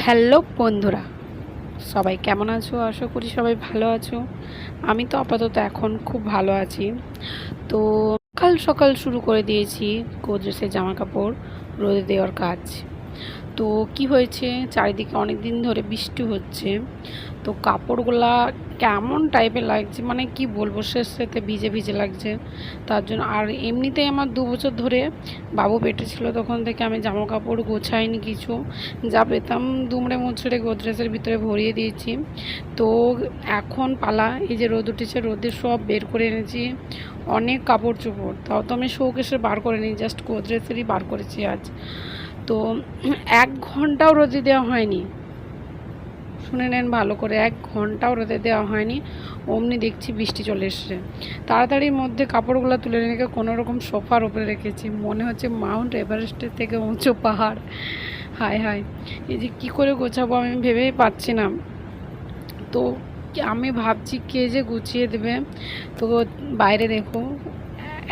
Hello বন্ধুরা, সবাই কেমন আছো? আশা করি সবাই ভালো আছো। আমি তো আপাতত এখন খুব ভালো আছি। তো সকাল সকাল শুরু করে দিয়েছি গোদরেজের জামা কাপড় রোদে দেওয়ার কাজ। তো কি হয়েছে, চারিদিকে অনেক দিন ধরে বৃষ্টি হচ্ছে, তো কাপড়গুলা কেমন টাইপের লাগছে, মানে কি বলবো, শেষেতে ভিজে ভিজে লাগছে। তার জন্য আর এমনিতেই আমার 2 বছর ধরে বাবু পেটে ছিল, তখন থেকে আমি জামা কাপড় গোছাইনি কিছু, যা পেতাম দুমড়ে মুচড়ে গোদরেজের ভিতরে ভরিয়ে দিয়েছি। তো এখন পালা, এই যে রোদ উঠেছে, রোদে সব বের করে এনেছি, অনেক কাপড় চোপড়। তাও তো আমি শোকেসে বার করে নিই, জাস্ট গোদরেজেরই বার করেছি আজ। তো 1 ঘন্টাও রোদে দেওয়া হয়নি, শুনে নেন ভালো করে, 1 ঘন্টাও রোদে দেওয়া হয়নি, অমনি দেখছি বৃষ্টি চলে এসছে। তাড়াতাড়ির মধ্যে কাপড়গুলো তুলে রেখে কোনো রকম সোফার উপরে রেখেছি, মনে হচ্ছে মাউন্ট এভারেস্টের থেকে উঁচু পাহাড়। হায় হায়, এই যে কী করে গোছাবো আমি ভেবেই পাচ্ছি না। তো আমি ভাবছি কে যে গুছিয়ে দেবে। তো বাইরে দেখো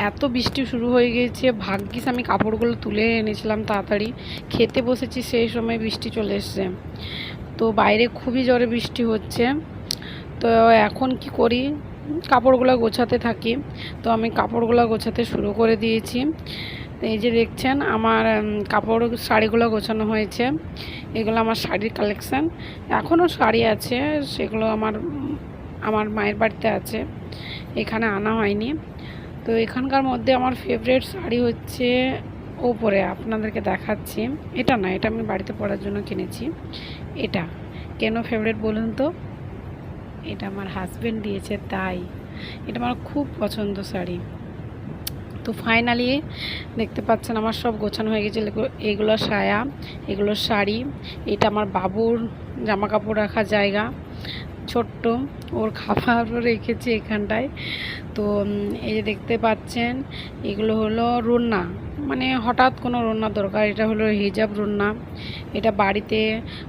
এত বৃষ্টি শুরু হয়ে গিয়েছে, ভাগ্যিস আমি কাপড়গুলো তুলে এনেছিলাম তাড়াতাড়ি, খেতে বসেছি সেই সময় বৃষ্টি চলে এসছে। তো বাইরে খুবই জোরে বৃষ্টি হচ্ছে। তো এখন কি করি, কাপড়গুলো গোছাতে থাকি। তো আমি কাপড়গুলো গোছাতে শুরু করে দিয়েছি। এই যে দেখছেন আমার কাপড় শাড়িগুলো গোছানো হয়েছে, এগুলো আমার শাড়ির কালেকশান। এখনও শাড়ি আছে, সেগুলো আমার আমার মায়ের বাড়িতে আছে, এখানে আনা হয়নি। তো এখানকার মধ্যে আমার ফেভারিট শাড়ি হচ্ছে, ওপরে আপনাদেরকে দেখাচ্ছি, এটা না, এটা আমি বাড়িতে পরার জন্য কিনেছি। এটা কেন ফেভারিট বলুন তো, এটা আমার হাজব্যান্ড দিয়েছে, তাই এটা আমার খুব পছন্দ শাড়ি। তো ফাইনালি দেখতে পাচ্ছেন আমার সব গোছানো হয়ে গেছে। এগুলো সায়া, এগুলো শাড়ি, এটা আমার বাবুর জামা কাপড় রাখার জায়গা, ছোট্ট, ওর খাবারও রেখেছি এখানটায়। তো এই যে দেখতে পাচ্ছেন, এগুলো হলো রুন্না, মানে হঠাৎ কোনো রুন্নার দরকার, এটা হলো হিজাব রুন্না। এটা বাড়িতে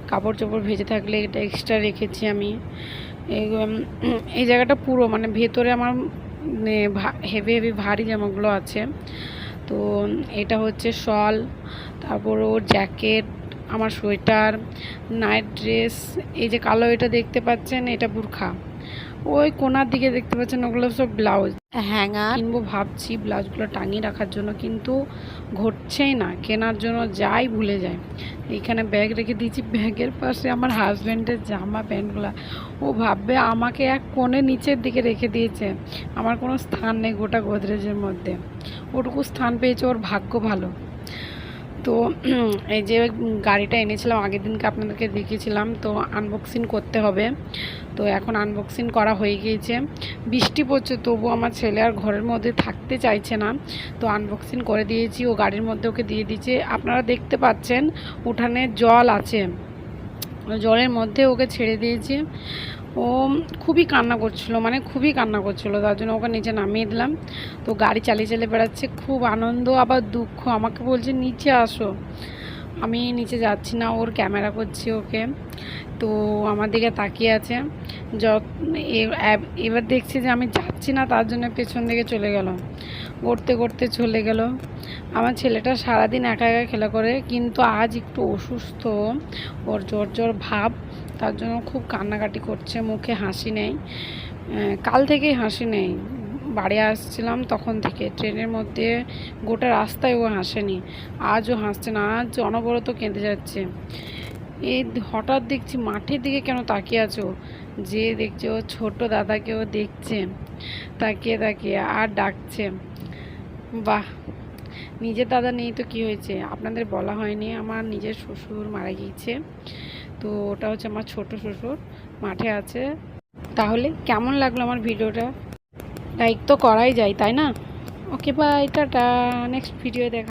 কাপড় চোপড় ভেজে থাকলে এটা এক্সট্রা রেখেছি আমি। এই জায়গাটা পুরো মানে ভেতরে আমার হেভি হেভি ভারী জামাগুলো আছে। তো এটা হচ্ছে শল, তারপর ওর জ্যাকেট, আমার সোয়েটার, নাইট ড্রেস, এই যে কালো এটা দেখতে পাচ্ছেন, এটা বুরখা। ওই কোনার দিকে দেখতে পাচ্ছেন, ওগুলো সব ব্লাউজ হ্যাঙ্গার কিনবো ভাবছি ব্লাউজগুলো টাঙিয়ে রাখার জন্য, কিন্তু ঘটছেই না, কেনার জন্য যাই ভুলে যায়। এইখানে ব্যাগ রেখে দিয়েছি, ব্যাগের পাশে আমার হাজব্যান্ডের জামা প্যান্টগুলো, ও ভাববে আমাকে এক কোণে নিচের দিকে রেখে দিয়েছে, আমার কোনো স্থান নেই গোটা গোদরেজের মধ্যে, ওটুকু স্থান পেয়েছে, ওর ভাগ্য ভালো। তো এই যে গাড়িটা এনেছিলাম আগের দিনকে আপনাদেরকে দেখিয়েছিলাম, তো আনবক্সিং করতে হবে। তো এখন আনবক্সিং করা হয়ে গিয়েছে, বৃষ্টি পড়ছে তবু আমার ছেলে আর ঘরের মধ্যে থাকতে চাইছে না। তো আনবক্সিং করে দিয়েছি, ও গাড়ির মধ্যে ওকে দিয়ে দিয়েছে। আপনারা দেখতে পাচ্ছেন উঠানে জল আছে, জলের মধ্যে ওকে ছেড়ে দিয়েছি। ও খুবই কান্না করছিলো, মানে খুবই কান্না করছিলো, তার জন্য ওকে নিচে নামিয়ে দিলাম। তো গাড়ি চালিয়ে চালিয়ে বেড়াচ্ছে, খুব আনন্দ আবার দুঃখ, আমাকে বলছে নিচে আসো, আমি নিচে যাচ্ছি না, ওর ক্যামেরা করছি ওকে। তো আমার দিকে তাকিয়ে আছে, এবার দেখছি যে আমি যাচ্ছি না, তার জন্য পেছন দিকে চলে গেল, গড়তে গড়তে চলে গেল। আমার ছেলেটা সারাদিন একা একা খেলা করে, কিন্তু আজ একটু অসুস্থ, ওর জ্বর জ্বর ভাব, তার জন্য খুব কান্নাকাটি করছে, মুখে হাসি নেই, কাল থেকেই হাসি নেই। বাড়ি আসছিলাম তখন থেকে ট্রেনের মধ্যে গোটা রাস্তায় ও হাসেনি, আজও হাসছে না, আজ অনবরত কেঁদে যাচ্ছে। এই হঠাৎ দেখছি মাঠের দিকে কেন তাকিয়ে আছো, যে দেখছে ও ছোট দাদাকেও দেখছে, তাকিয়ে তাকিয়ে আর ডাকছে। বাহ, নিজের দাদা নেই তো কি হয়েছে, আপনাদের বলা হয়নি, আমার নিজের শ্বশুর মারা গিয়েছে, তো ওটা হচ্ছে আমার ছোট শ্বশুর, মাঠে আছে। তাহলে কেমন লাগলো আমার ভিডিওটা, লাইক তো করাই যায় তাই না? Okay bye, tata, next video দেখা।